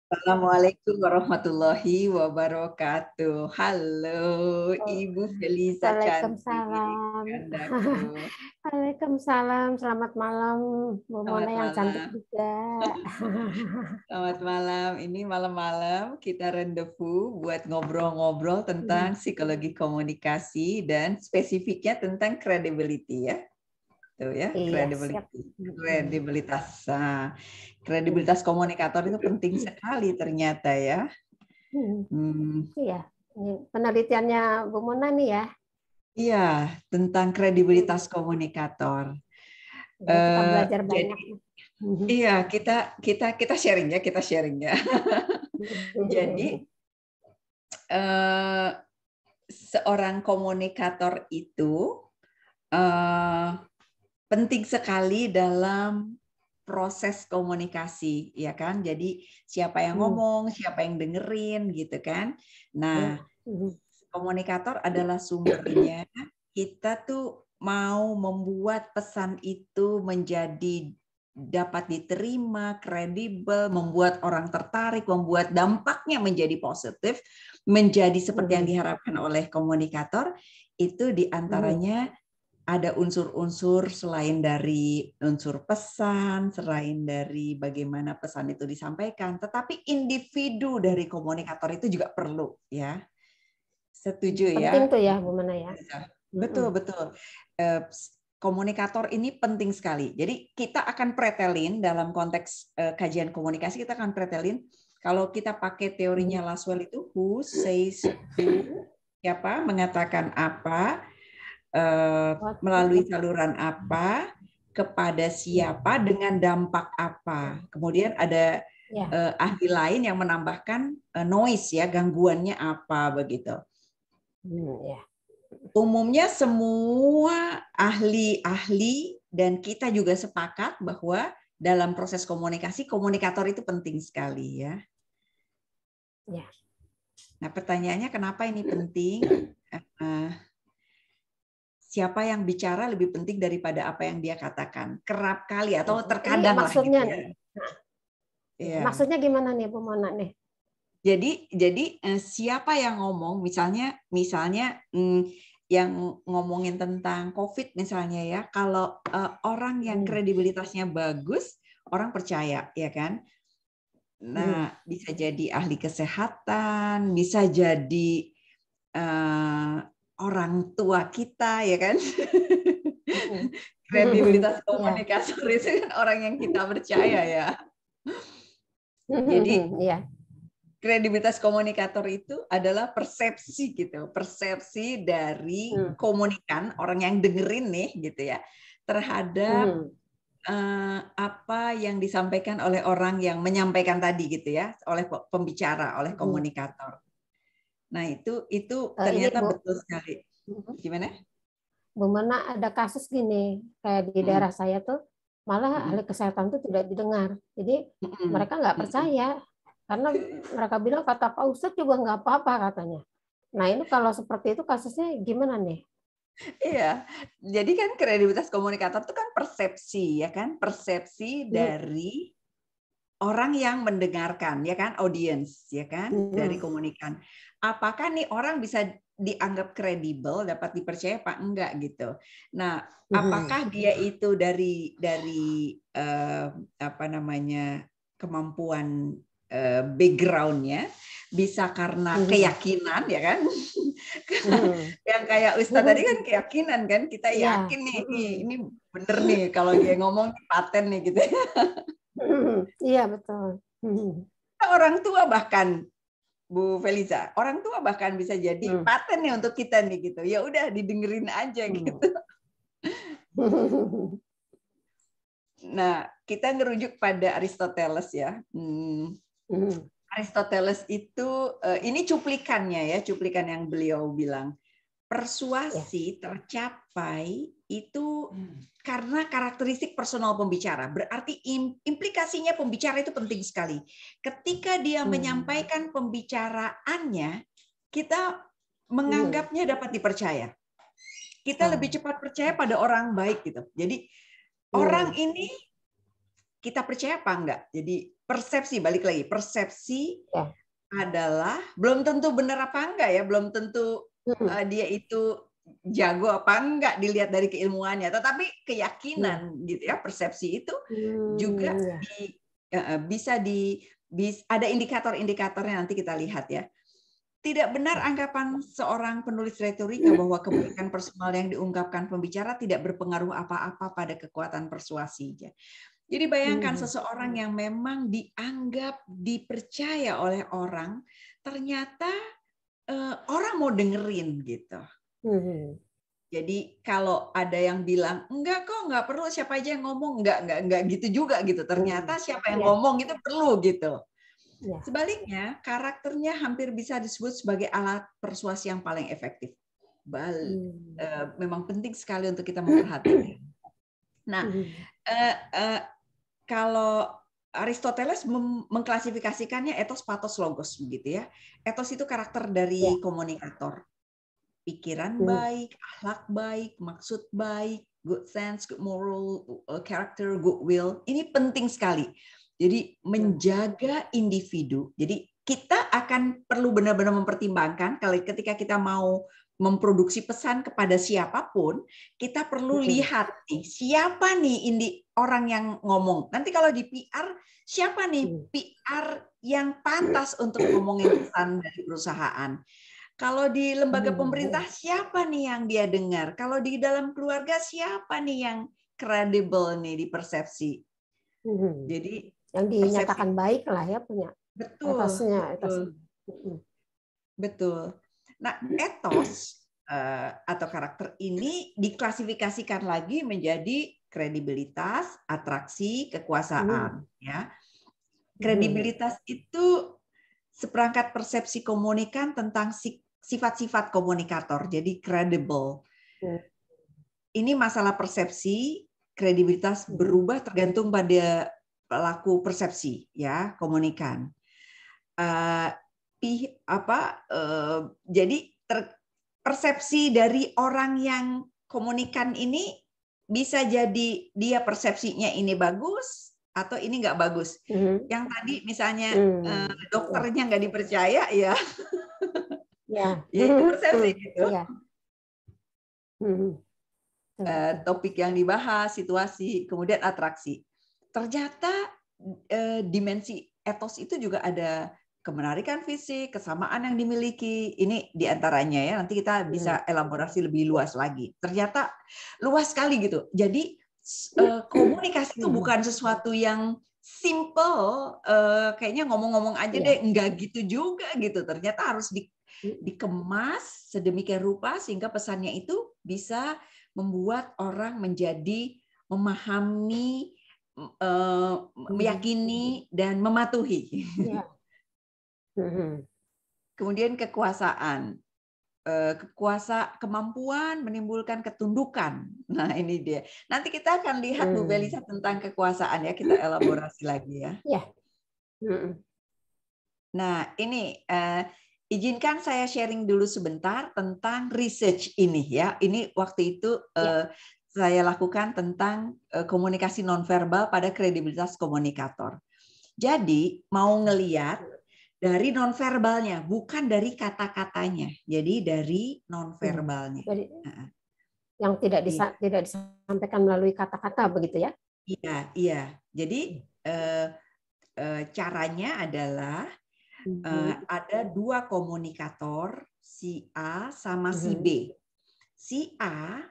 Assalamualaikum warahmatullahi wabarakatuh. Halo, Oh, Ibu Feliza cantik, Waalaikumsalam. kandaku. Waalaikumsalam. Selamat malam, Bu Mona Selamat yang cantik malam. juga. Selamat malam. Ini malam-malam kita rendezvous buat ngobrol-ngobrol tentang psikologi komunikasi dan spesifiknya tentang credibility ya. Tuh ya, Iya, siap. credibility. Kredibilitas. Nah, kredibilitas komunikator itu penting sekali ternyata ya. Hmm. Iya, ini penelitiannya Bu Mona nih ya. Iya, tentang kredibilitas komunikator. Ya, kita belajar Jadi, banyak. iya kita sharing ya, kita sharing ya. Jadi eh, seorang komunikator itu eh, penting sekali dalam proses komunikasi, ya kan? Jadi siapa yang ngomong, siapa yang dengerin, gitu kan? Nah, komunikator adalah sumbernya. Kita tuh mau membuat pesan itu menjadi dapat diterima, kredibel, membuat orang tertarik, membuat dampaknya menjadi positif, menjadi seperti yang diharapkan oleh komunikator, itu diantaranya ada unsur-unsur selain dari unsur pesan, selain dari bagaimana pesan itu disampaikan, tetapi individu dari komunikator itu juga perlu, ya. Setuju Penting ya? tuh ya, Bu Mona ya. Betul, betul. Komunikator ini penting sekali. Jadi kita akan pretelin dalam konteks kajian komunikasi, kita akan pretelin kalau kita pakai teorinya Laswell itu who says who, siapa mengatakan apa, melalui saluran apa, kepada siapa, dengan dampak apa. Kemudian ada ahli lain yang menambahkan noise ya, gangguannya apa begitu. Umumnya semua ahli-ahli dan kita juga sepakat bahwa dalam proses komunikasi, komunikator itu penting sekali ya. Nah, pertanyaannya kenapa ini penting? Siapa yang bicara lebih penting daripada apa yang dia katakan? Kerap kali atau terkadang lah gitu ya. Ya. Maksudnya gimana nih Bu Mona nih? Jadi siapa yang ngomong, misalnya yang ngomongin tentang COVID misalnya ya, kalau orang yang kredibilitasnya bagus, orang percaya ya kan. Nah, bisa jadi ahli kesehatan, bisa jadi orang tua kita ya kan. Kredibilitas komunikator itu kan orang yang kita percaya ya. Jadi kredibilitas komunikator itu adalah persepsi gitu, persepsi dari komunikan, orang yang dengerin nih gitu ya, terhadap apa yang disampaikan oleh orang yang menyampaikan tadi gitu ya, oleh pembicara, oleh komunikator. Nah, itu ternyata betul sekali. Gimana? Bu Mona, ada kasus gini, kayak di daerah saya tuh malah ahli kesehatan tuh tidak didengar. Jadi mereka nggak percaya karena mereka bilang kata Pak Ustadz juga nggak apa-apa katanya. Nah ini kalau seperti itu kasusnya gimana nih? Iya, jadi kan kredibilitas komunikator itu kan persepsi ya kan, persepsi dari orang yang mendengarkan ya kan, audience ya kan, dari komunikan. Apakah nih orang bisa dianggap kredibel, dapat dipercaya apa enggak gitu. Nah, apakah dia itu dari apa namanya, kemampuan background-nya, bisa karena keyakinan ya kan. Yang kayak Ustadz tadi kan keyakinan kan, kita yakin nih ini bener nih kalau dia ngomong paten nih gitu. Iya betul. Orang tua bahkan Bu Feliza, orang tua bahkan bisa jadi paten nih untuk kita nih gitu. Ya udah didengerin aja gitu. Nah, kita ngerujuk pada Aristoteles ya. Aristoteles itu ini cuplikannya ya, cuplikan yang beliau bilang. Persuasi tercapai itu karena karakteristik personal pembicara. Berarti implikasinya pembicara itu penting sekali. Ketika dia menyampaikan pembicaraannya, kita menganggapnya dapat dipercaya. Kita lebih cepat percaya pada orang baik gitu. Jadi orang ini kita percaya apa enggak? Jadi persepsi, balik lagi, persepsi Ya. adalah belum tentu benar apa enggak ya, belum tentu dia itu jago apa enggak dilihat dari keilmuannya, tetapi keyakinan gitu ya, persepsi itu juga ada indikator-indikatornya, nanti kita lihat ya. Tidak benar anggapan seorang penulis retorika bahwa kebaikan personal yang diungkapkan pembicara tidak berpengaruh apa-apa pada kekuatan persuasinya. Jadi bayangkan seseorang yang memang dianggap dipercaya oleh orang, ternyata orang mau dengerin gitu. Jadi kalau ada yang bilang enggak kok, nggak perlu, siapa aja yang ngomong, enggak gitu juga gitu. Ternyata siapa yang ngomong itu perlu gitu. Sebaliknya, karakternya hampir bisa disebut sebagai alat persuasi yang paling efektif. Memang penting sekali untuk kita memperhatikan. Nah, kalau Aristoteles mengklasifikasikannya etos, pathos, logos begitu ya. Etos itu karakter dari komunikator. Pikiran baik, akhlak baik, maksud baik, good sense, good moral, character, goodwill. Ini penting sekali. Jadi menjaga individu. Jadi kita akan perlu benar-benar mempertimbangkan kalau ketika kita mau memproduksi pesan kepada siapapun, kita perlu lihat nih siapa nih orang yang ngomong. Nanti kalau di PR, siapa nih PR yang pantas untuk ngomongin pesan dari perusahaan. Kalau di lembaga pemerintah, siapa nih yang dia dengar? Kalau di dalam keluarga, siapa nih yang kredibel nih di persepsi? Jadi yang dinyatakan baik lah ya, punya etosnya. Betul. Nah, etos atau karakter ini diklasifikasikan lagi menjadi kredibilitas, atraksi, kekuasaan. Ya, kredibilitas itu seperangkat persepsi komunikan tentang sifat-sifat komunikator. Jadi credible. Ini masalah persepsi, kredibilitas berubah tergantung pada pelaku persepsi, ya, komunikan. Jadi persepsi dari orang yang komunikan ini bisa jadi dia persepsinya ini bagus atau ini nggak bagus. Yang tadi misalnya dokternya nggak dipercaya, ya, itu persepsi gitu. Topik yang dibahas, situasi, kemudian atraksi. Ternyata dimensi etos itu juga ada kemenarikan fisik, kesamaan yang dimiliki. Ini diantaranya ya. Nanti kita bisa elaborasi lebih luas lagi. Ternyata luas sekali gitu. Jadi komunikasi itu bukan sesuatu yang simple. Kayaknya ngomong-ngomong aja deh, enggak gitu juga gitu. Ternyata harus dikemas sedemikian rupa sehingga pesannya itu bisa membuat orang menjadi memahami, meyakini, dan mematuhi. Kemudian kekuasaan. Kemampuan menimbulkan ketundukan. Nah, ini dia. Nanti kita akan lihat Bu Belisa tentang kekuasaan ya, kita elaborasi lagi ya. Nah, ini izinkan saya sharing dulu sebentar tentang research ini ya. Ini waktu itu saya lakukan tentang komunikasi nonverbal pada kredibilitas komunikator. Jadi mau ngeliat dari nonverbalnya, bukan dari kata-katanya. Jadi dari nonverbalnya. Yang tidak disampaikan melalui kata-kata begitu ya? Iya. Jadi caranya adalah ada dua komunikator, si A sama si B. Si A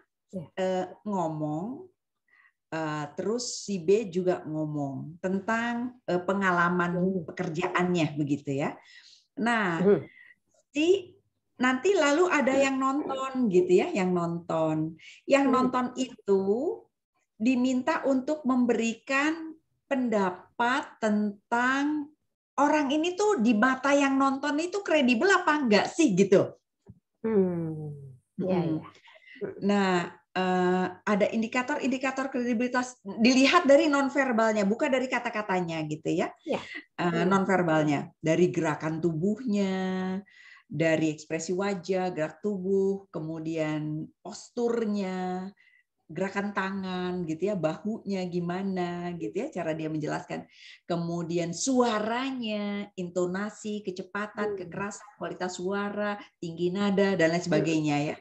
ngomong, terus si B juga ngomong tentang pengalaman pekerjaannya begitu ya. Nah, nanti lalu ada yang nonton gitu ya, yang nonton. Yang nonton itu diminta untuk memberikan pendapat tentang orang ini tuh di mata yang nonton itu kredibel apa enggak sih gitu. Nah, ada indikator-indikator kredibilitas dilihat dari nonverbalnya, bukan dari kata-katanya gitu ya. Nonverbalnya dari gerakan tubuhnya, dari ekspresi wajah, gerak tubuh, kemudian posturnya, gerakan tangan gitu ya, bahunya gimana gitu ya, cara dia menjelaskan. Kemudian suaranya, intonasi, kecepatan, kekerasan, kualitas suara, tinggi nada dan lain sebagainya ya.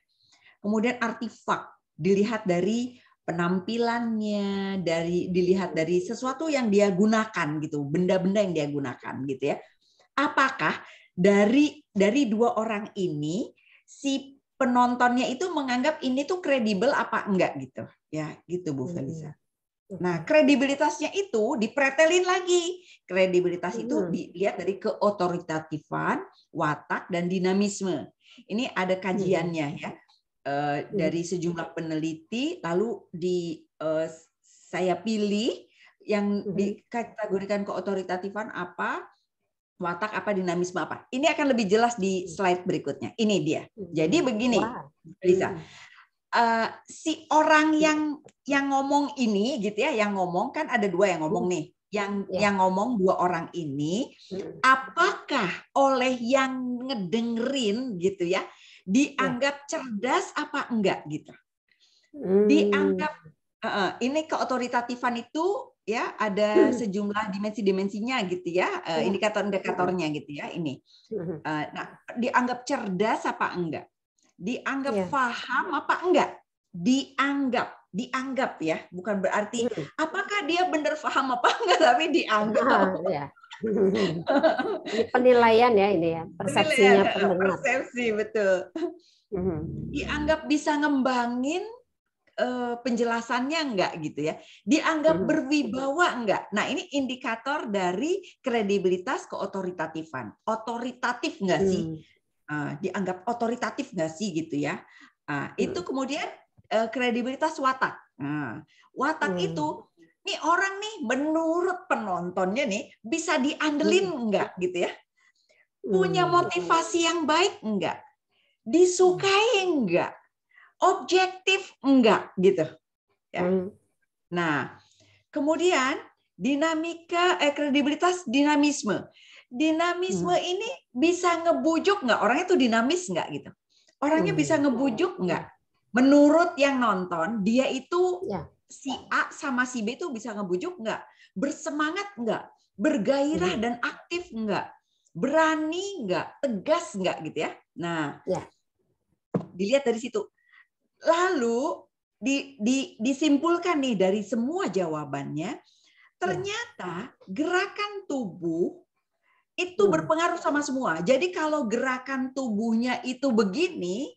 Kemudian artifak dilihat dari penampilannya, dilihat dari sesuatu yang dia gunakan gitu, benda-benda yang dia gunakan gitu ya. Apakah dari dua orang ini si penontonnya itu menganggap ini tuh kredibel apa enggak gitu ya, gitu Bu Felisa. Nah, kredibilitasnya itu dipretelin lagi. Kredibilitas itu dilihat dari keotoritatifan, watak, dan dinamisme. Ini ada kajiannya ya, dari sejumlah peneliti, lalu saya pilih yang dikategorikan keotoritatifan apa, watak apa, dinamisme apa. Ini akan lebih jelas di slide berikutnya. Ini dia. Jadi begini, Lisa. Si orang yang ngomong ini gitu ya, yang ngomong kan ada dua yang ngomong nih. Yang ngomong dua orang ini, apakah oleh yang ngedengerin gitu ya, dianggap cerdas apa enggak gitu. Dianggap ini keotoritatifan itu ya ada sejumlah dimensi-dimensinya gitu ya, indikator-indikatornya gitu ya ini. Nah, dianggap cerdas apa enggak? Dianggap paham apa enggak? Dianggap ya, bukan berarti apakah dia benar paham apa enggak, tapi dianggap. Ini penilaian ya, ini ya, persepsinya pendengar. Persepsi, betul. Dianggap bisa ngembangin penjelasannya enggak gitu ya. Dianggap berwibawa enggak. Nah, ini indikator dari kredibilitas keotoritatifan. Otoritatif enggak sih? Dianggap otoritatif enggak sih gitu ya. Itu kemudian kredibilitas watak. Watak itu nih orang nih menurut penontonnya nih bisa diandelin enggak gitu ya. Punya motivasi yang baik enggak? Disukai enggak? Objektif enggak gitu ya. Nah, kemudian dinamika kredibilitas dinamisme. Dinamisme ini bisa ngebujuk enggak? Orangnya tuh dinamis enggak gitu. Orangnya bisa ngebujuk enggak? Menurut yang nonton, dia itu si A sama si B itu bisa ngebujuk enggak? Bersemangat enggak? Bergairah dan aktif enggak? Berani enggak? Tegas enggak gitu ya. Nah, dilihat dari situ. Lalu disimpulkan nih dari semua jawabannya, ternyata gerakan tubuh itu berpengaruh sama semua. Jadi kalau gerakan tubuhnya itu begini,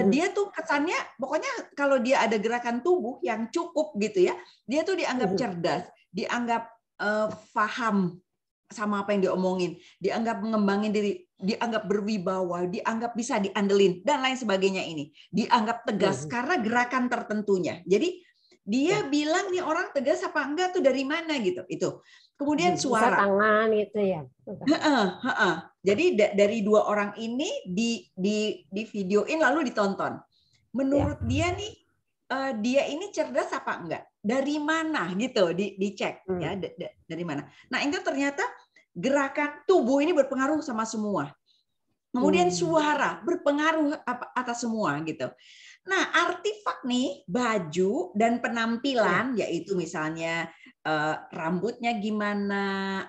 dia tuh kesannya, pokoknya kalau dia ada gerakan tubuh yang cukup gitu ya, dia tuh dianggap cerdas, dianggap paham sama apa yang diomongin, dianggap mengembangin diri, dianggap berwibawa, dianggap bisa diandelin dan lain sebagainya ini. Dianggap tegas karena gerakan tertentunya. Jadi dia bilang nih orang tegas apa enggak tuh dari mana gitu. Itu. Kemudian suara. Bisa tangan gitu ya. Jadi dari dua orang ini di videoin lalu ditonton. Menurut dia nih dia ini cerdas apa enggak? Dari mana gitu dicek ya, dari mana. Nah, itu ternyata gerakan tubuh ini berpengaruh sama semua. Kemudian suara berpengaruh atas semua gitu. Nah, artifak nih baju dan penampilan yaitu misalnya rambutnya gimana,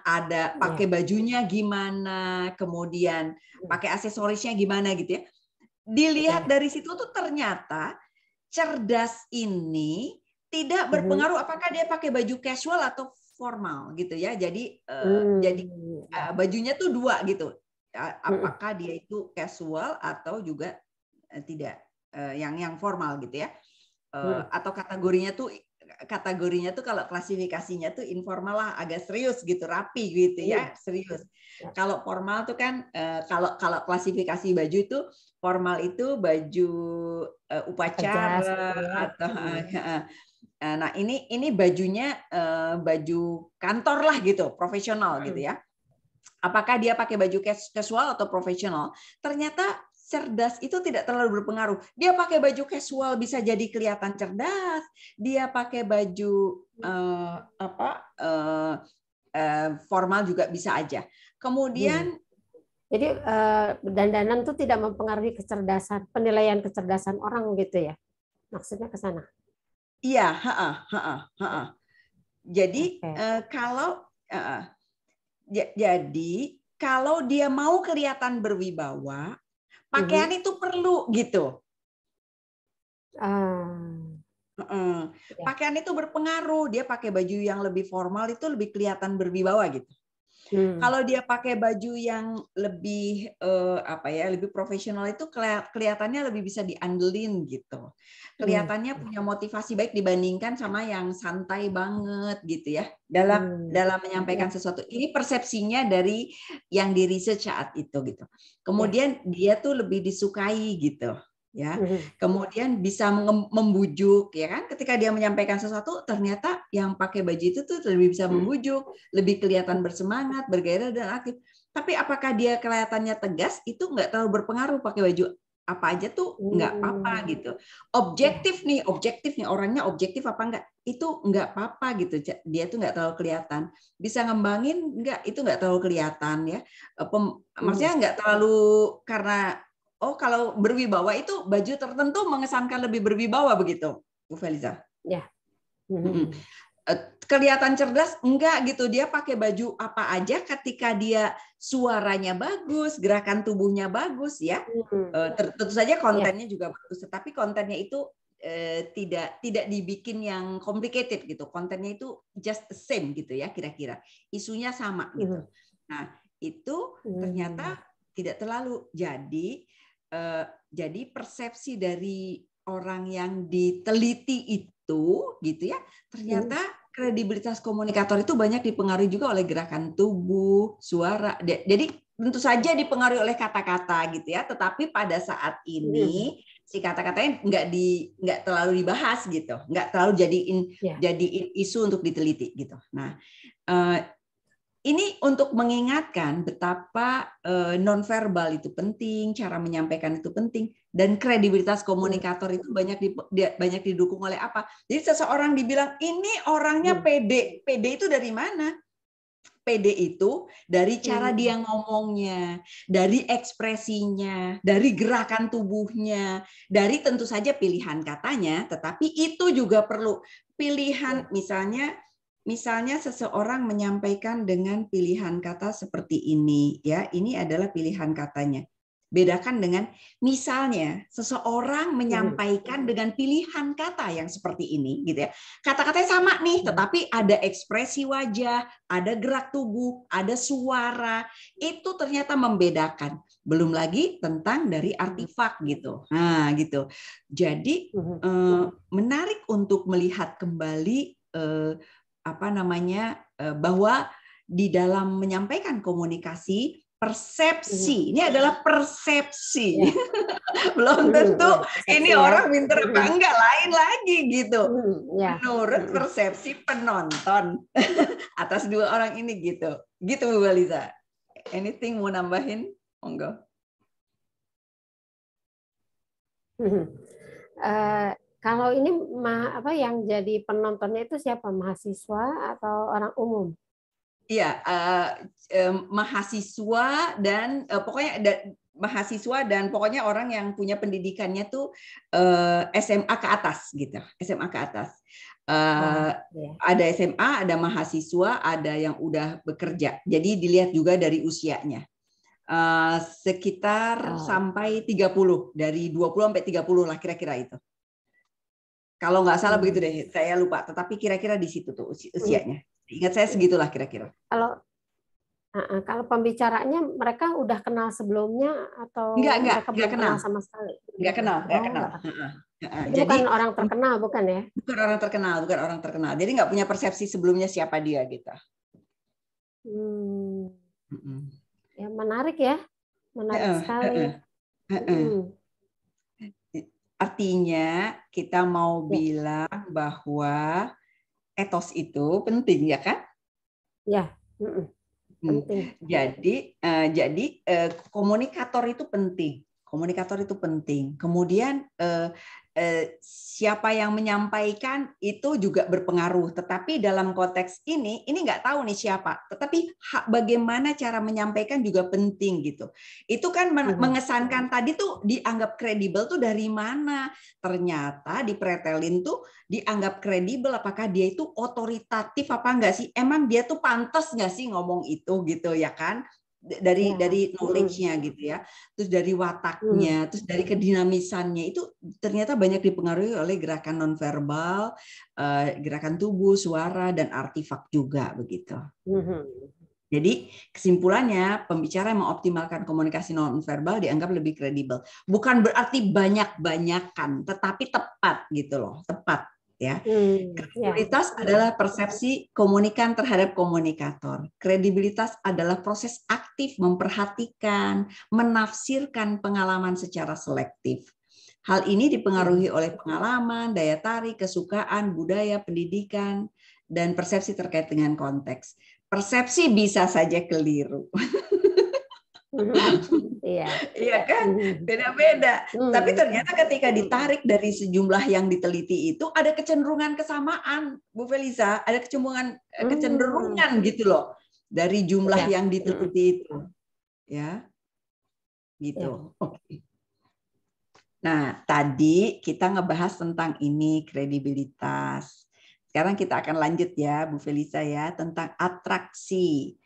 ada pakai bajunya gimana, kemudian pakai aksesorisnya gimana gitu ya. Dilihat dari situ tuh ternyata cerdas ini tidak berpengaruh apakah dia pakai baju casual atau formal gitu ya. Jadi bajunya tuh dua gitu. Apakah dia itu casual atau juga tidak yang formal gitu ya. Atau kategorinya tuh kalau klasifikasinya tuh informal lah, agak serius gitu, rapi gitu ya, serius. Kalau formal tuh kan kalau klasifikasi baju itu formal itu baju upacara atau nah ini bajunya baju kantor lah gitu, profesional gitu ya. Apakah dia pakai baju casual atau profesional? Ternyata cerdas itu tidak terlalu berpengaruh. Dia pakai baju casual bisa jadi kelihatan cerdas. Dia pakai baju formal juga bisa aja. Kemudian jadi dandanan itu tidak mempengaruhi kecerdasan, penilaian kecerdasan orang gitu ya. Maksudnya ke sana. Iya, Jadi kalau kalau dia mau kelihatan berwibawa, pakaian itu perlu gitu. Ya. Pakaian itu berpengaruh. Dia pakai baju yang lebih formal itu lebih kelihatan berwibawa gitu. Kalau dia pakai baju yang lebih lebih profesional itu kelihatannya lebih bisa diandelin gitu. Kelihatannya punya motivasi baik dibandingkan sama yang santai banget gitu ya. Dalam menyampaikan sesuatu. Ini persepsinya dari yang di research saat itu gitu. Kemudian dia tuh lebih disukai gitu. Ya, kemudian bisa membujuk ya kan, ketika dia menyampaikan sesuatu ternyata yang pakai baju itu tuh lebih bisa membujuk, lebih kelihatan bersemangat, bergairah dan aktif. Tapi apakah dia kelihatannya tegas, itu nggak terlalu berpengaruh. Pakai baju apa aja tuh nggak apa-apa gitu. Objektif nih orangnya objektif apa enggak, itu nggak apa-apa gitu. Dia tuh nggak terlalu kelihatan. Bisa ngembangin nggak, itu nggak terlalu kelihatan ya. Maksudnya nggak terlalu, karena kalau berwibawa itu baju tertentu mengesankan lebih berwibawa begitu, Bu Feliza? Ya. Kelihatan cerdas enggak gitu, dia pakai baju apa aja ketika dia suaranya bagus, gerakan tubuhnya bagus ya. Tentu saja kontennya juga bagus, tetapi kontennya itu tidak dibikin yang complicated gitu. Kontennya itu just the same gitu ya, kira-kira. Isunya sama gitu. Nah, itu ternyata tidak terlalu. Jadi persepsi dari orang yang diteliti itu gitu ya, ternyata kredibilitas komunikator itu banyak dipengaruhi juga oleh gerakan tubuh, suara. Jadi tentu saja dipengaruhi oleh kata-kata gitu ya, tetapi pada saat ini si kata-katanya nggak terlalu dibahas gitu, nggak terlalu jadiin isu untuk diteliti gitu. Nah, ini untuk mengingatkan betapa nonverbal itu penting, cara menyampaikan itu penting, dan kredibilitas komunikator itu banyak didukung oleh apa? Jadi seseorang dibilang ini orangnya pede. Pede itu dari mana? Pede itu dari cara dia ngomongnya, dari ekspresinya, dari gerakan tubuhnya, dari tentu saja pilihan katanya, tetapi itu juga perlu pilihan. Misalnya seseorang menyampaikan dengan pilihan kata seperti ini, ya, ini adalah pilihan katanya. Bedakan dengan misalnya seseorang menyampaikan dengan pilihan kata yang seperti ini, gitu ya. Kata-katanya sama nih, tetapi ada ekspresi wajah, ada gerak tubuh, ada suara, itu ternyata membedakan. Belum lagi tentang dari artefak gitu. Nah, gitu. Jadi menarik untuk melihat kembali bahwa di dalam menyampaikan komunikasi, persepsi ini adalah persepsi. Belum tentu ini orang pinter apa enggak, lain lagi gitu. Menurut persepsi penonton atas dua orang ini gitu. Gitu Bu Baliza. Anything mau nambahin? Monggo. Kalau ini yang jadi penontonnya itu siapa? Mahasiswa atau orang umum? Iya, mahasiswa dan pokoknya orang yang punya pendidikannya tuh SMA ke atas gitu, SMA ke atas. Ada SMA, ada mahasiswa, ada yang udah bekerja. Jadi dilihat juga dari usianya. Sekitar sampai 30, dari 20 sampai 30 lah kira-kira itu. Kalau nggak salah begitu deh, saya lupa. Tetapi kira-kira di situ tuh usianya. Ingat saya segitulah kira-kira. Kalau pembicaranya mereka udah kenal sebelumnya atau mereka belum kenal sama sekali? Nggak kenal. Jadi bukan orang terkenal, bukan ya? Bukan orang terkenal. Jadi nggak punya persepsi sebelumnya siapa dia gitu. Ya, menarik ya, menarik sekali. Artinya kita mau bilang bahwa etos itu penting, ya kan? Ya. Penting. Jadi komunikator itu penting. Kemudian siapa yang menyampaikan itu juga berpengaruh. Tetapi dalam konteks ini nggak tahu nih siapa. Tetapi bagaimana cara menyampaikan juga penting gitu. Itu kan mengesankan tadi tuh dianggap kredibel tuh dari mana? Ternyata dipretelin tuh dianggap kredibel. Apakah dia itu otoritatif apa enggak sih? Emang dia tuh pantas nggak sih ngomong itu gitu ya kan? Dari knowledge-nya gitu ya, terus dari wataknya, terus dari kedinamisannya itu ternyata banyak dipengaruhi oleh gerakan nonverbal, gerakan tubuh, suara dan artifak juga begitu. Jadi kesimpulannya pembicara yang mengoptimalkan komunikasi nonverbal dianggap lebih kredibel. Bukan berarti banyak-banyakan, tetapi tepat gitu loh, tepat. Ya. Kredibilitas adalah persepsi komunikan terhadap komunikator. Kredibilitas adalah proses aktif memperhatikan, menafsirkan pengalaman secara selektif. Hal ini dipengaruhi oleh pengalaman, daya tarik, kesukaan, budaya, pendidikan, dan persepsi terkait dengan konteks. Persepsi bisa saja keliru. Iya kan, beda-beda. Tapi ternyata ketika ditarik dari sejumlah yang diteliti itu ada kecenderungan kesamaan, Bu Felisa, ada kecenderungan gitu loh dari jumlah yang diteliti itu, ya, gitu. Oke. Nah, tadi kita ngebahas tentang ini kredibilitas. Sekarang kita akan lanjut ya, Bu Felisa ya, tentang atraksi.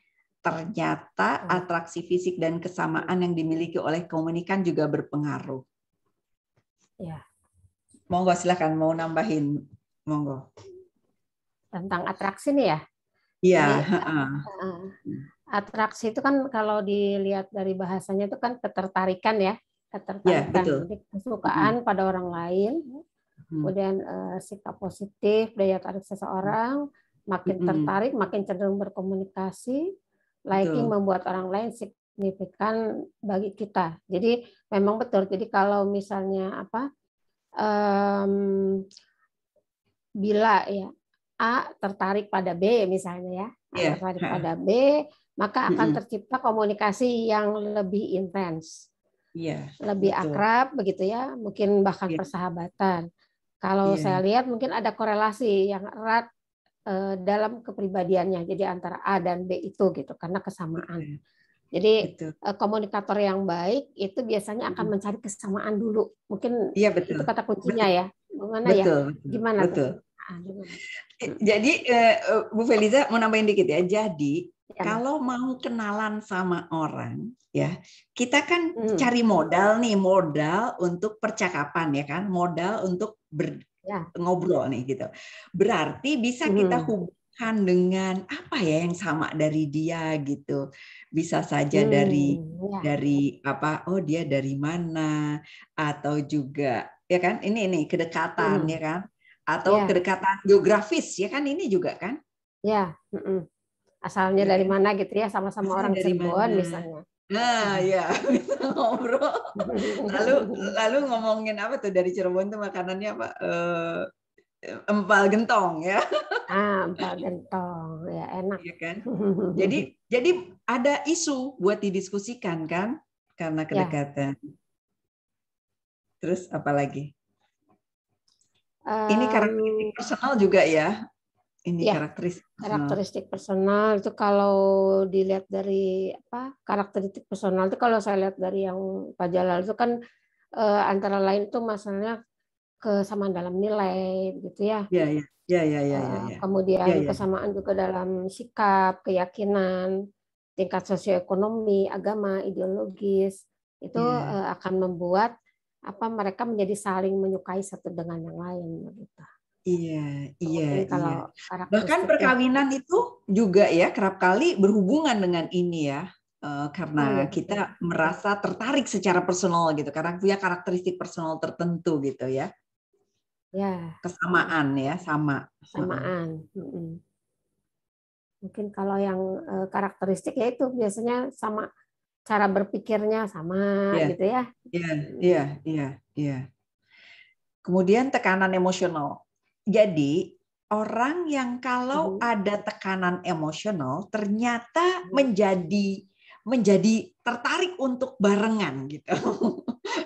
Ternyata atraksi fisik dan kesamaan yang dimiliki oleh komunikan juga berpengaruh. Ya. Monggo silakan mau nambahin, monggo. Tentang atraksi nih ya. Iya. Atraksi itu kan kalau dilihat dari bahasanya itu kan ketertarikan ya, ketertarikan. Ya, betul. Jadi kesukaan pada orang lain, kemudian sikap positif, daya tarik seseorang, makin tertarik, makin cenderung berkomunikasi. Liking membuat orang lain signifikan bagi kita. Jadi memang betul. Jadi kalau misalnya bila ya A tertarik pada B misalnya ya, A tertarik pada B, maka akan tercipta komunikasi yang lebih intens, lebih akrab begitu ya, mungkin bahkan persahabatan. Kalau saya lihat mungkin ada korelasi yang erat dalam kepribadiannya, jadi antara A dan B itu gitu karena kesamaan. Jadi komunikator yang baik itu biasanya akan mencari kesamaan dulu, mungkin itu kata kuncinya ya. Gimana tuh? Jadi Bu Felisa mau nambahin dikit ya. Jadi kalau mau kenalan sama orang ya, kita kan cari modal untuk percakapan ya kan, modal untuk ngobrol nih gitu. Berarti bisa kita hubungkan dengan apa ya yang sama dari dia gitu. Bisa saja dari apa? Oh, dia dari mana? Atau juga ya kan? Ini kedekatan ya kan? Atau kedekatan geografis ya kan, ini juga kan? Ya. Asalnya dari mana gitu ya, sama-sama orang Cirebon misalnya. Nah, ya, bisa ngobrol. Lalu ngomongin apa tuh dari Cirebon tuh makanannya apa? Empal gentong ya. Empal gentong, ya enak. Ya kan? Jadi ada isu buat didiskusikan kan, karena kedekatan. Terus apa lagi? Ini karakteristik personal juga ya. Ini karakteristik personal itu kalau dilihat dari karakteristik personal itu kalau saya lihat dari yang Pak Jalal itu kan antara lain itu masalahnya kesamaan dalam nilai gitu ya. Kemudian kesamaan juga dalam sikap, keyakinan, tingkat sosioekonomi, agama, ideologis itu akan membuat mereka menjadi saling menyukai satu dengan yang lain gitu. Iya. Bahkan perkawinan itu juga ya kerap kali berhubungan dengan ini ya, karena kita merasa tertarik secara personal gitu, karena punya karakteristik personal tertentu gitu ya. Kesamaan ya, samaan. Mungkin kalau yang karakteristik ya itu biasanya sama cara berpikirnya sama gitu ya. Iya. Kemudian tekanan emosional. Jadi orang yang kalau ada tekanan emosional ternyata menjadi tertarik untuk barengan gitu.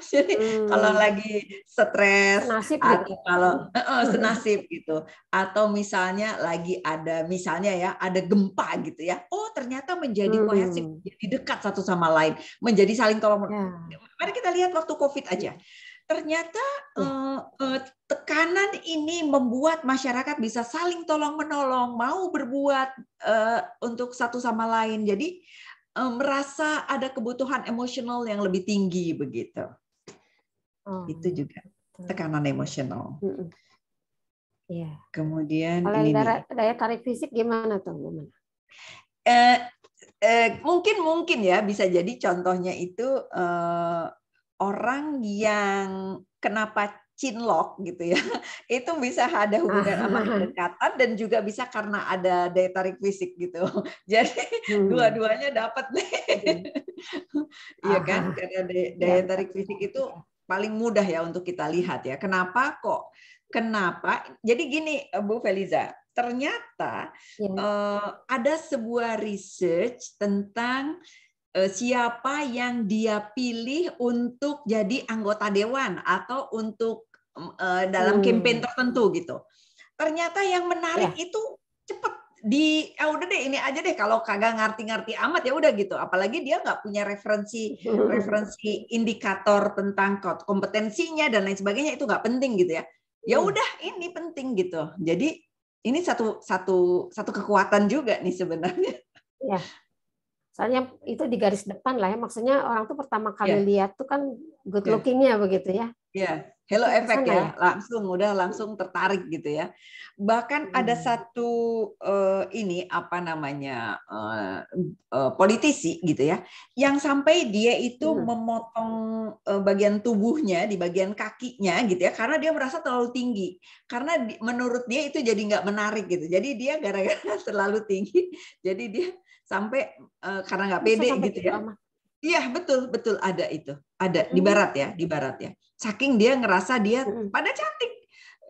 Jadi kalau lagi stres senasib atau gitu. kalau senasib gitu, atau misalnya lagi ada misalnya ya ada gempa gitu ya, oh ternyata menjadi kohesif, jadi dekat satu sama lain, menjadi saling tolong. Mari kita lihat waktu COVID aja. Ternyata tekanan ini membuat masyarakat bisa saling tolong-menolong, mau berbuat untuk satu sama lain. Jadi merasa ada kebutuhan emosional yang lebih tinggi begitu. Itu juga tekanan emosional. Iya. Kemudian kalau ini daya tarik fisik gimana tuh? Mungkin ya bisa jadi contohnya itu orang yang kenapa cinlok gitu ya, itu bisa ada hubungan sama kedekatan dan juga bisa karena ada daya tarik fisik gitu. Jadi dua-duanya dapat nih. Iya kan? Karena daya tarik fisik itu paling mudah ya untuk kita lihat ya. Kenapa kok? Kenapa? Jadi gini Bu Feliza, ternyata ada sebuah research tentang siapa yang dia pilih untuk jadi anggota dewan atau untuk dalam campaign tertentu gitu. Ternyata yang menarik itu cepet udah deh ini aja deh, kalau kagak ngerti-ngerti amat ya udah gitu. Apalagi dia nggak punya referensi indikator tentang kompetensinya dan lain sebagainya, itu nggak penting gitu ya. Ya udah ini penting gitu. Jadi ini satu kekuatan juga nih sebenarnya. Ya. Soalnya itu di garis depan lah ya, maksudnya orang tuh pertama kali lihat tuh kan good looking-nya begitu ya. Iya, halo efek ya, langsung tertarik gitu ya. Bahkan ada satu ini apa namanya politisi gitu ya, yang sampai dia itu memotong bagian tubuhnya di bagian kakinya gitu ya, karena dia merasa terlalu tinggi. Karena menurut dia itu jadi nggak menarik gitu. Jadi dia gara-gara terlalu tinggi, jadi dia sampai karena nggak pede gitu ya. Iya betul ada itu, ada di barat ya. Saking dia ngerasa dia pada cantik,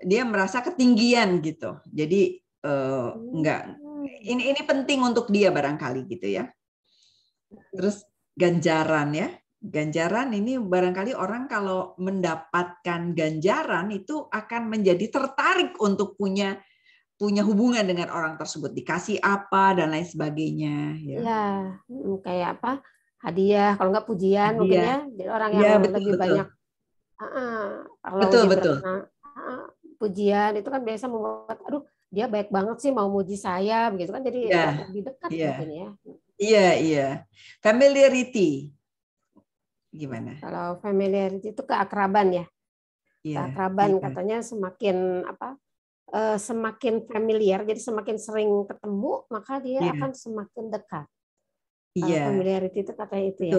dia merasa ketinggian gitu. Jadi ini penting untuk dia barangkali gitu ya. Terus ganjaran ya, ganjaran ini barangkali orang kalau mendapatkan ganjaran itu akan menjadi tertarik untuk punya hubungan dengan orang tersebut, dikasih apa dan lain sebagainya. Ya, kayak apa? Hadiah, kalau nggak pujian mungkin ya. Jadi orang yang lebih banyak. Kalau betul. Pujian itu kan biasa membuat, aduh dia baik banget sih mau muji saya, begitu kan, jadi lebih dekat mungkin ya. Iya. Familiarity. Gimana? Kalau familiarity itu keakraban ya. Keakraban katanya semakin semakin familiar, jadi semakin sering ketemu, maka dia akan semakin dekat. Kalau familiarity itu katanya itu ya.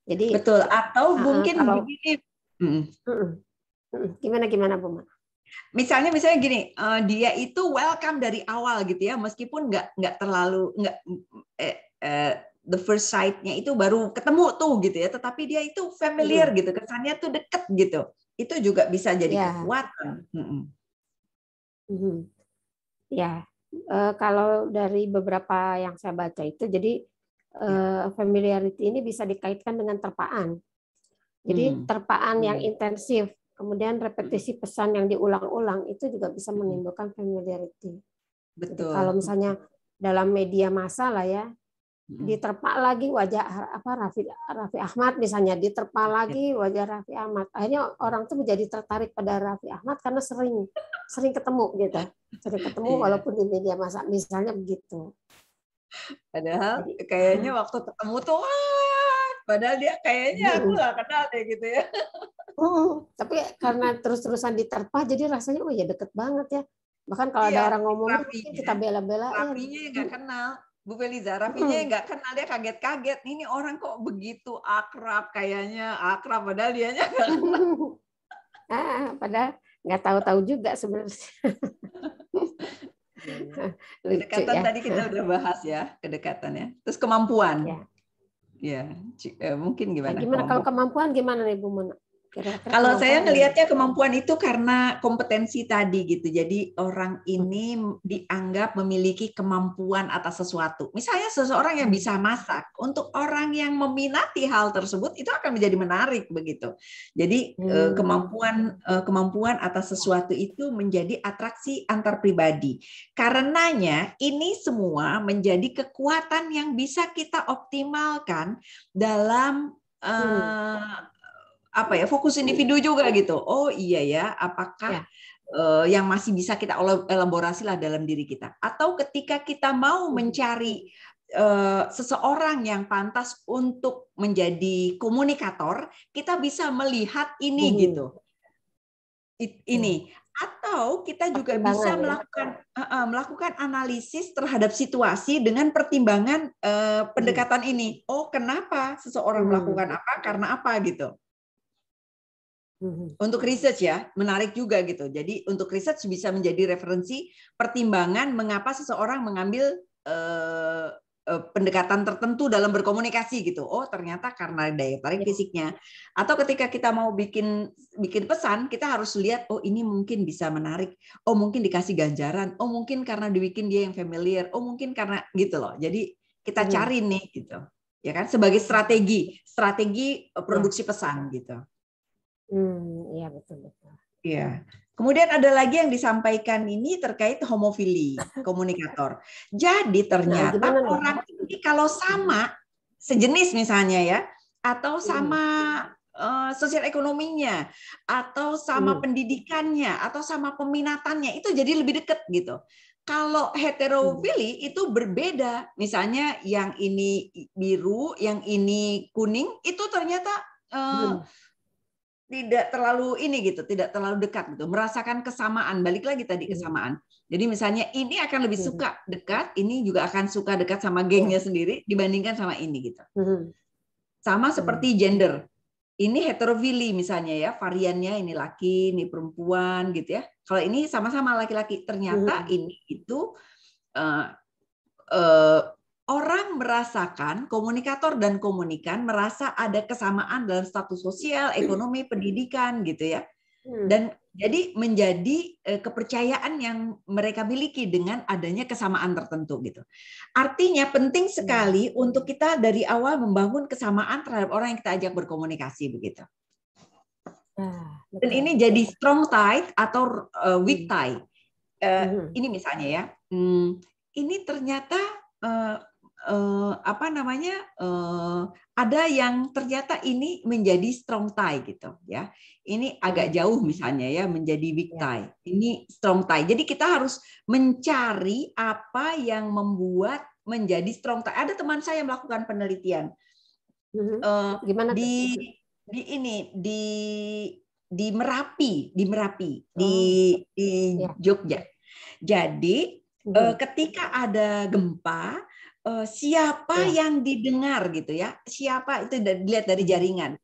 Jadi betul. Atau mungkin kalau, begini. Gimana Bu? Misalnya gini, dia itu welcome dari awal gitu ya, meskipun nggak terlalu the first sight-nya itu baru ketemu tuh gitu ya, tetapi dia itu familiar gitu, kesannya tuh deket gitu. Itu juga bisa jadi kekuatan. Ya, kalau dari beberapa yang saya baca itu, jadi familiarity ini bisa dikaitkan dengan terpaan. Jadi terpaan yang intensif, kemudian repetisi pesan yang diulang-ulang itu juga bisa menimbulkan familiarity. Betul. Jadi kalau misalnya dalam media massa lah ya, diterpa lagi wajah Raffi Ahmad misalnya, diterpa lagi wajah Raffi Ahmad. Akhirnya orang tuh menjadi tertarik pada Raffi Ahmad karena sering ketemu gitu. Sering ketemu walaupun di media massa misalnya begitu. Padahal kayaknya waktu ketemu tuh padahal dia kayaknya aku nggak kenal deh gitu ya. Tapi karena terus-terusan diterpa jadi rasanya oh ya deket banget ya. Bahkan kalau ada orang ngomongin kita bela-belain. Rafinya nggak kenal. Bu Feliza, Rafinya nggak kenal, dia kaget-kaget. Ini orang kok begitu akrab, kayaknya akrab, padahal dianya nggak kenal. Padahal nggak tahu-tahu juga sebenarnya. Kedekatan ya. Tadi kita udah bahas ya, kedekatan ya. Terus kemampuan. Ya, mungkin gimana? Gimana kalau kemampuan gimana nih Bu Mona? Kira-kira Kalau saya kemampuan ngelihatnya kemampuan itu karena kompetensi tadi gitu. Jadi orang ini dianggap memiliki kemampuan atas sesuatu. Misalnya seseorang yang bisa masak, untuk orang yang meminati hal tersebut itu akan menjadi menarik begitu. Jadi kemampuan atas sesuatu itu menjadi atraksi antar pribadi. Karenanya ini semua menjadi kekuatan yang bisa kita optimalkan dalam fokus individu juga gitu. Oh iya ya, apakah yang masih bisa kita elaborasi lah dalam diri kita. Atau ketika kita mau mencari seseorang yang pantas untuk menjadi komunikator, kita bisa melihat ini gitu. Ini. Atau kita juga bisa melakukan analisis terhadap situasi dengan pertimbangan pendekatan ini. Oh, kenapa seseorang melakukan apa? Karena apa gitu. Untuk research ya, menarik juga gitu. Jadi untuk research bisa menjadi referensi pertimbangan mengapa seseorang mengambil pendekatan tertentu dalam berkomunikasi gitu. Oh, ternyata karena daya tarik fisiknya. Atau ketika kita mau bikin pesan, kita harus lihat, oh ini mungkin bisa menarik. Oh mungkin dikasih ganjaran. Oh mungkin karena dibikin dia yang familiar. Oh mungkin karena gitu loh. Jadi kita cari nih gitu. Ya kan, sebagai strategi produksi pesan gitu. Iya betul. Iya. Kemudian ada lagi yang disampaikan ini terkait homofili komunikator. Jadi ternyata orang ini kalau sama sejenis misalnya ya, atau sama sosial ekonominya, atau sama pendidikannya, atau sama peminatannya, itu jadi lebih dekat gitu. Kalau heterofili itu berbeda. Misalnya yang ini biru, yang ini kuning, itu ternyata tidak terlalu ini gitu, tidak terlalu dekat gitu, merasakan kesamaan, balik lagi tadi kesamaan. Jadi misalnya ini akan lebih suka dekat, ini juga akan suka dekat sama gengnya sendiri dibandingkan sama ini gitu. Sama seperti gender, ini heterofili misalnya ya, variannya ini laki, ini perempuan gitu ya. Kalau ini sama-sama laki-laki, ternyata ini itu orang merasakan, komunikator dan komunikan merasa ada kesamaan dalam status sosial, ekonomi, pendidikan gitu ya. Dan jadi menjadi kepercayaan yang mereka miliki dengan adanya kesamaan tertentu gitu. Artinya penting sekali untuk kita dari awal membangun kesamaan terhadap orang yang kita ajak berkomunikasi begitu. Dan ini jadi strong tie atau weak tie. Ini misalnya ya, ini ternyata ada yang ternyata ini menjadi strong tie gitu ya. Ini agak jauh misalnya ya menjadi weak tie. Ini strong tie. Jadi kita harus mencari apa yang membuat menjadi strong tie. Ada teman saya melakukan penelitian di Merapi, di Jogja. Jadi ketika ada gempa, siapa yang didengar gitu ya? Siapa itu dilihat dari jaringan.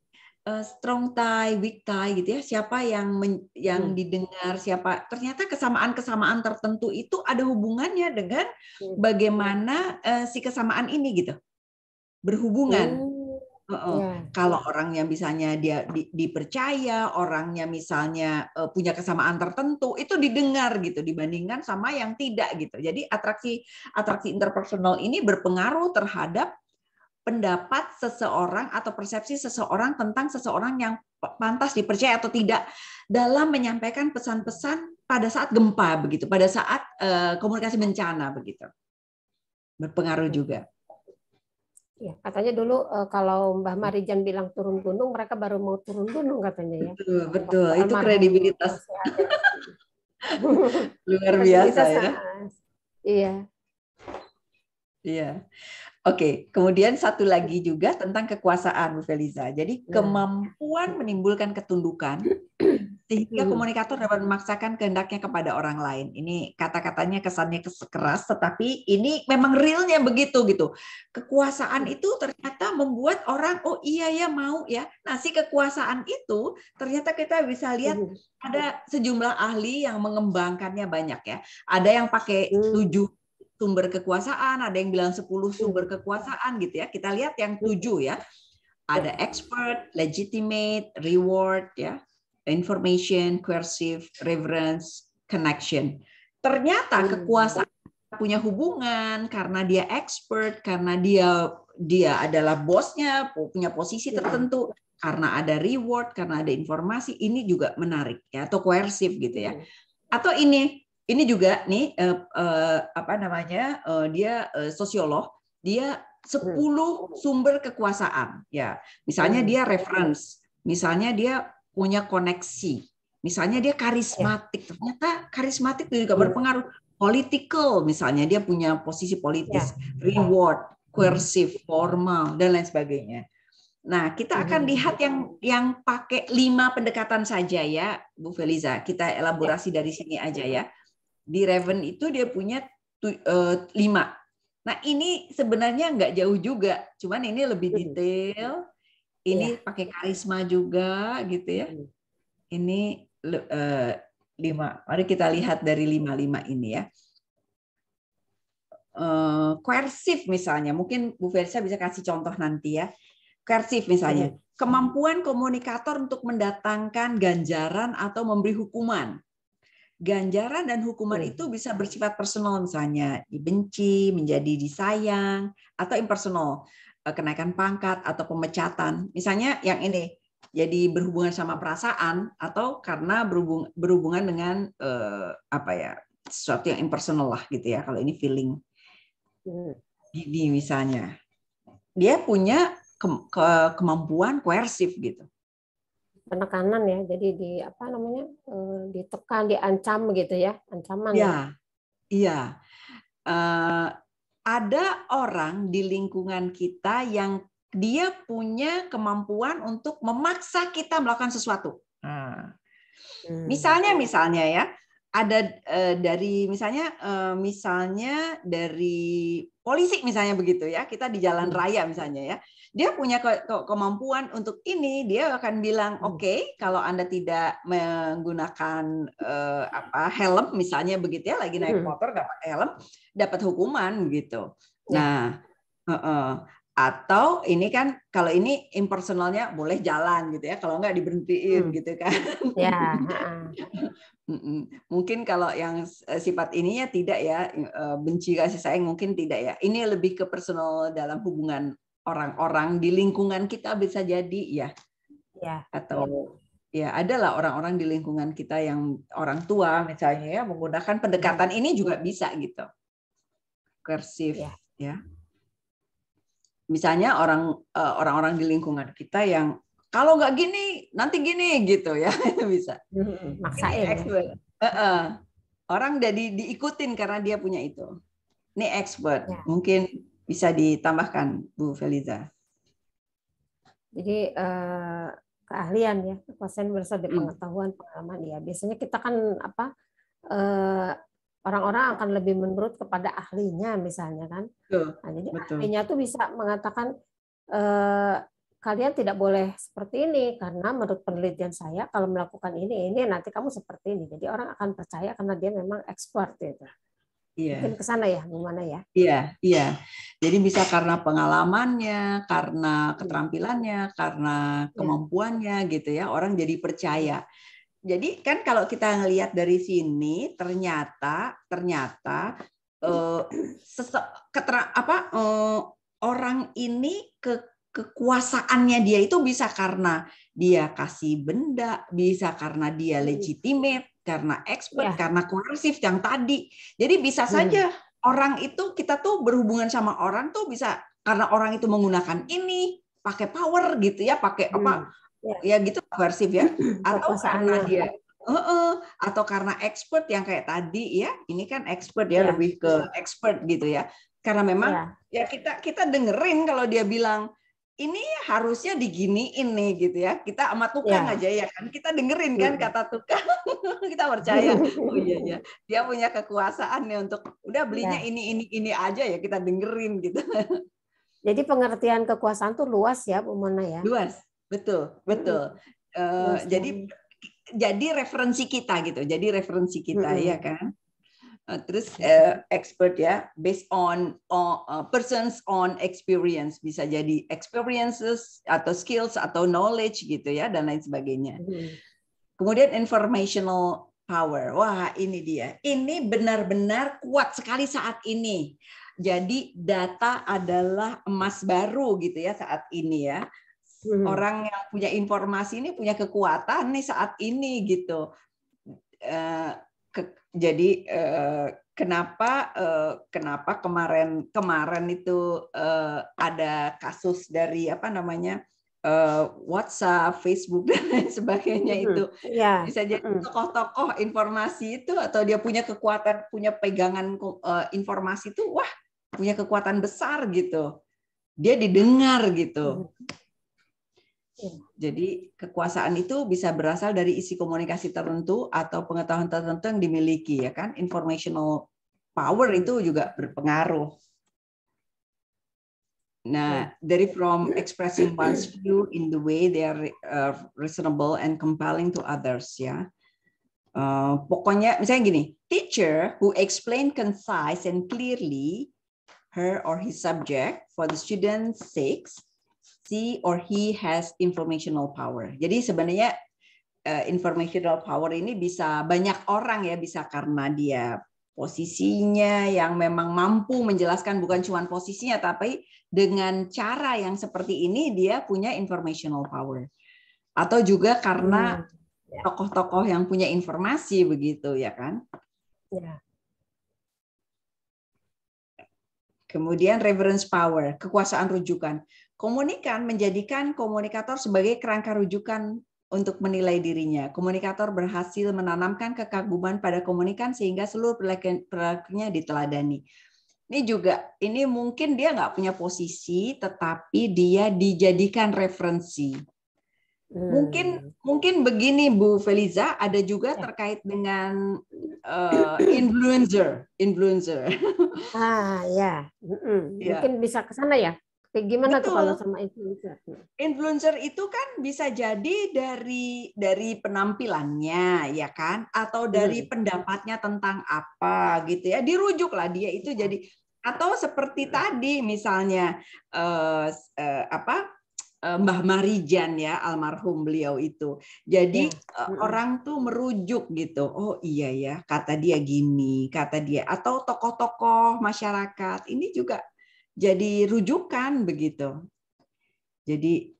Strong tie, weak tie gitu ya. Siapa yang didengar, siapa. Ternyata kesamaan-kesamaan tertentu itu ada hubungannya dengan bagaimana si kesamaan ini gitu. Berhubungan. Kalau orangnya misalnya dia dipercaya, orangnya misalnya punya kesamaan tertentu, itu didengar gitu dibandingkan sama yang tidak gitu. Jadi atraksi interpersonal ini berpengaruh terhadap pendapat seseorang atau persepsi seseorang tentang seseorang yang pantas dipercaya atau tidak dalam menyampaikan pesan-pesan pada saat gempa begitu, pada saat komunikasi bencana begitu. Berpengaruh juga. Ya, katanya dulu kalau Mbah Marijan bilang turun gunung, mereka baru mau turun gunung katanya ya. Betul. Itu kredibilitas. Luar biasa ya. Iya. Iya. Oke, kemudian satu lagi juga tentang kekuasaan, Bu Feliza. Jadi kemampuan menimbulkan ketundukan sehingga komunikator dapat memaksakan kehendaknya kepada orang lain. Ini kata-katanya kesannya keras, tetapi ini memang realnya begitu gitu. Kekuasaan itu ternyata membuat orang, oh iya ya mau ya. Nah si kekuasaan itu ternyata kita bisa lihat ada sejumlah ahli yang mengembangkannya banyak ya. Ada yang pakai 7 sumber kekuasaan, ada yang bilang 10 sumber kekuasaan gitu ya. Kita lihat yang 7 ya. ada expert, legitimate, reward, ya, information, coercive, reverence, connection. Ternyata kekuasaan punya hubungan karena dia expert, karena dia adalah bosnya, punya posisi tertentu, karena ada reward, karena ada informasi. Ini juga menarik, ya, atau coercive gitu ya. Atau ini juga nih apa namanya, dia sosiolog, dia 10 sumber kekuasaan, ya. Misalnya dia reference, misalnya dia punya koneksi, misalnya dia karismatik. Ternyata karismatik juga berpengaruh. Political, misalnya dia punya posisi politis, reward, coercive, formal, dan lain sebagainya. Nah, kita akan lihat yang pakai 5 pendekatan saja ya, Bu Feliza. Kita elaborasi dari sini aja ya. Di Raven itu dia punya 5. Nah, ini sebenarnya nggak jauh juga, cuman ini lebih detail. Ini pakai karisma juga, gitu ya. Ini 5. Mari kita lihat dari 5 ini ya. Coercive misalnya, mungkin Bu Feliza bisa kasih contoh nanti ya. Coercive misalnya, kemampuan komunikator untuk mendatangkan ganjaran atau memberi hukuman. Ganjaran dan hukuman itu bisa bersifat personal, misalnya dibenci, menjadi disayang, atau impersonal, kenaikan pangkat atau pemecatan. Misalnya yang ini, jadi berhubungan sama perasaan atau karena berhubungan dengan apa ya, sesuatu yang impersonal lah gitu ya. Kalau ini feeling, ini misalnya, dia punya kemampuan coercive gitu. Penekanan ya, jadi apa namanya, ditekan, diancam gitu ya, ancaman. Iya. Ada orang di lingkungan kita yang dia punya kemampuan untuk memaksa kita melakukan sesuatu. Misalnya ya, ada dari misalnya dari polisi misalnya begitu ya, kita di jalan raya misalnya ya. Dia punya kemampuan untuk ini, dia akan bilang, oke, kalau Anda tidak menggunakan helm misalnya begitu ya, lagi naik motor nggak pakai helm, dapat hukuman gitu. Nah, atau ini kan kalau ini impersonalnya boleh jalan gitu ya, kalau nggak diberhentiin gitu kan. Ya. Mungkin kalau yang sifat ininya tidak ya, benci kasih sayang mungkin tidak ya. Ini lebih ke personal dalam hubungan orang-orang di lingkungan kita bisa jadi ya. Atau ya adalah orang-orang di lingkungan kita yang orang tua misalnya ya, menggunakan pendekatan ini juga bisa gitu. Coercive ya. Misalnya orang-orang di lingkungan kita yang kalau nggak gini nanti gini gitu ya, bisa. Maksain. Orang jadi diikutin karena dia punya itu. Ini expert, mungkin bisa ditambahkan Bu Feliza. Jadi keahlian ya, kekuasaan berdasarkan pengetahuan, pengalaman ya. Biasanya kita kan orang-orang akan lebih menurut kepada ahlinya misalnya kan. Nah, jadi ahlinya tuh bisa mengatakan kalian tidak boleh seperti ini karena menurut penelitian saya kalau melakukan ini nanti kamu seperti ini. Jadi orang akan percaya karena dia memang expert gitu. Mungkin ke sana ya, gimana ya? Iya. Jadi bisa karena pengalamannya, karena keterampilannya, karena kemampuannya gitu ya, orang jadi percaya. Jadi kan kalau kita ngelihat dari sini ternyata orang ini kekuasaannya dia itu bisa karena dia kasih benda, bisa karena dia legitimate, karena expert, karena coercive yang tadi. Jadi bisa saja orang itu, kita tuh berhubungan sama orang tuh bisa karena orang itu menggunakan ini, pakai power gitu ya, pakai apa ya gitu, coercive ya, atau karena dia atau karena expert yang kayak tadi ya, ini kan expert ya, lebih ke expert gitu ya, karena memang ya kita dengerin kalau dia bilang ini harusnya diginiin nih gitu ya, kita sama tukang aja ya kan, kita dengerin kan kata tukang, kita percaya, oh iya dia punya kekuasaan nih untuk udah belinya ini aja ya, kita dengerin gitu. Jadi pengertian kekuasaan tuh luas ya Bu Mona ya. Luas, betul. Jadi referensi kita gitu, ya kan. Terus expert ya, based on person's own experience, bisa jadi experiences atau skills atau knowledge gitu ya, dan lain sebagainya. Kemudian informational power, wah ini dia, ini benar-benar kuat sekali saat ini. Jadi data adalah emas baru gitu ya saat ini ya. Orang yang punya informasi ini punya kekuatan nih saat ini gitu. Jadi kenapa kemarin itu ada kasus dari apa namanya WhatsApp, Facebook dan lain sebagainya itu bisa jadi tokoh-tokoh informasi itu atau dia punya kekuatan, punya pegangan informasi itu, wah punya kekuatan besar gitu. Dia didengar gitu. Jadi kekuasaan itu bisa berasal dari isi komunikasi tertentu atau pengetahuan tertentu yang dimiliki, ya kan? Informational power itu juga berpengaruh. Nah, dari from expressing one's view in the way they are reasonable and compelling to others, ya. Pokoknya misalnya gini, teacher who explain concise and clearly her or his subject for the student's sake, she or he has informational power. Jadi sebenarnya informational power ini bisa banyak orang ya, bisa karena dia posisinya yang memang mampu menjelaskan, bukan cuma posisinya, tapi dengan cara yang seperti ini dia punya informational power. Atau juga karena tokoh-tokoh yang punya informasi begitu ya kan? Kemudian reference power, kekuasaan rujukan. Komunikan menjadikan komunikator sebagai kerangka rujukan untuk menilai dirinya. Komunikator berhasil menanamkan kekaguman pada komunikan sehingga seluruh perilakunya diteladani. Ini mungkin dia nggak punya posisi, tetapi dia dijadikan referensi. Mungkin begini Bu Feliza, ada juga terkait dengan influencer. Mungkin bisa ke sana ya. Gimana Betul. tuh kalau sama influencer? Influencer itu kan bisa jadi dari penampilannya, ya kan, atau dari pendapatnya tentang apa gitu ya. Dirujuklah dia itu jadi, atau seperti tadi misalnya Mbah Marijan ya, almarhum beliau itu. Jadi orang tuh merujuk gitu. Oh iya ya, kata dia gini, kata dia, atau tokoh-tokoh masyarakat ini juga jadi rujukan begitu. Jadi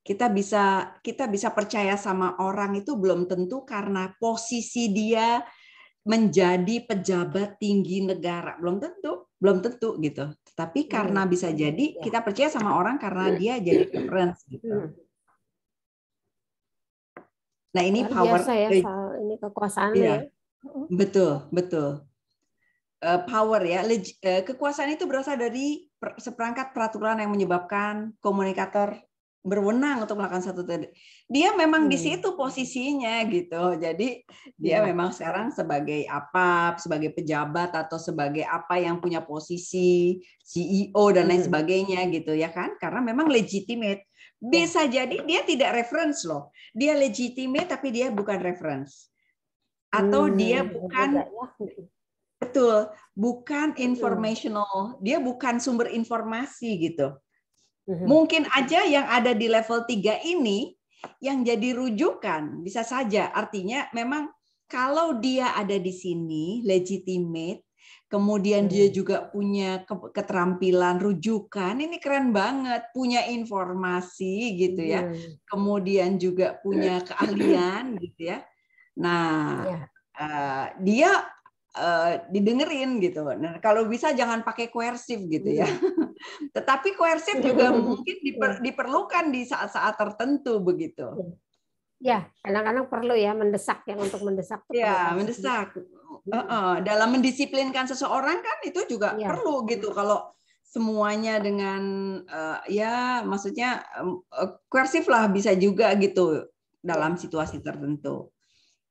kita bisa percaya sama orang itu belum tentu karena posisi dia menjadi pejabat tinggi negara, belum tentu gitu. Tapi karena bisa jadi kita percaya sama orang karena dia jadi reference gitu. Nah, ini power ya, soal ini kekuasaan ya. Betul. Power ya, kekuasaan itu berasal dari seperangkat peraturan yang menyebabkan komunikator berwenang untuk melakukan satu. Dia memang di situ posisinya gitu. Jadi dia memang sekarang sebagai apa, sebagai pejabat atau sebagai apa yang punya posisi CEO dan lain sebagainya gitu ya kan? Karena memang legitimate. Bisa jadi dia tidak reference loh. Dia legitimate tapi dia bukan reference. Atau dia bukan bukan informational, dia bukan sumber informasi gitu. Mungkin aja yang ada di level 3 ini yang jadi rujukan, bisa saja. Artinya memang kalau dia ada di sini, legitimate, kemudian dia juga punya keterampilan rujukan, ini keren banget, punya informasi gitu ya. Kemudian juga punya keahlian gitu ya. Nah, dia didengerin gitu. Nah, kalau bisa jangan pakai koersif gitu ya. Tetapi koersif juga mungkin diperlukan di saat-saat tertentu begitu. Ya, kadang-kadang perlu ya mendesak, yang untuk mendesak. Ya, mendesak. Dalam mendisiplinkan seseorang kan itu juga perlu gitu. Kalau semuanya dengan maksudnya koersif lah bisa juga gitu dalam situasi tertentu.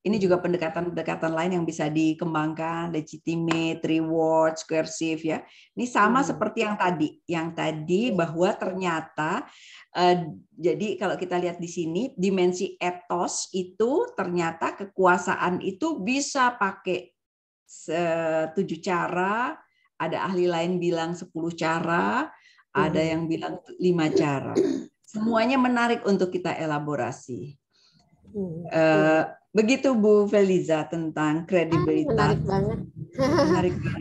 Ini juga pendekatan-pendekatan lain yang bisa dikembangkan, legitimate, reward, coercive ya. Ini sama seperti yang tadi bahwa ternyata jadi kalau kita lihat di sini dimensi etos itu ternyata kekuasaan itu bisa pakai 7 cara, ada ahli lain bilang 10 cara, ada yang bilang 5 cara. Semuanya menarik untuk kita elaborasi. Begitu Bu Feliza tentang kredibilitas. Menarik banget.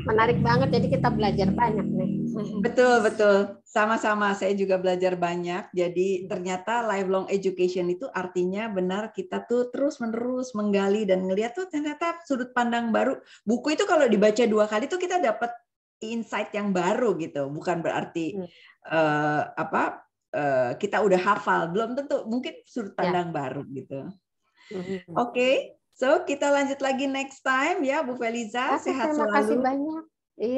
Menarik banget, jadi kita belajar banyak nih. Betul. Sama-sama, saya juga belajar banyak. Jadi ternyata lifelong education itu artinya benar kita tuh terus-menerus menggali dan ngelihat tuh ternyata sudut pandang baru. Buku itu kalau dibaca 2 kali tuh kita dapat insight yang baru gitu. Bukan berarti kita udah hafal, belum tentu, mungkin sudut pandang baru gitu. Oke. So, kita lanjut lagi next time ya, Bu Feliza. Sehat selalu. Terima kasih banyak.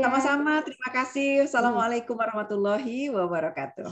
Sama-sama, terima kasih. Assalamualaikum warahmatullahi wabarakatuh.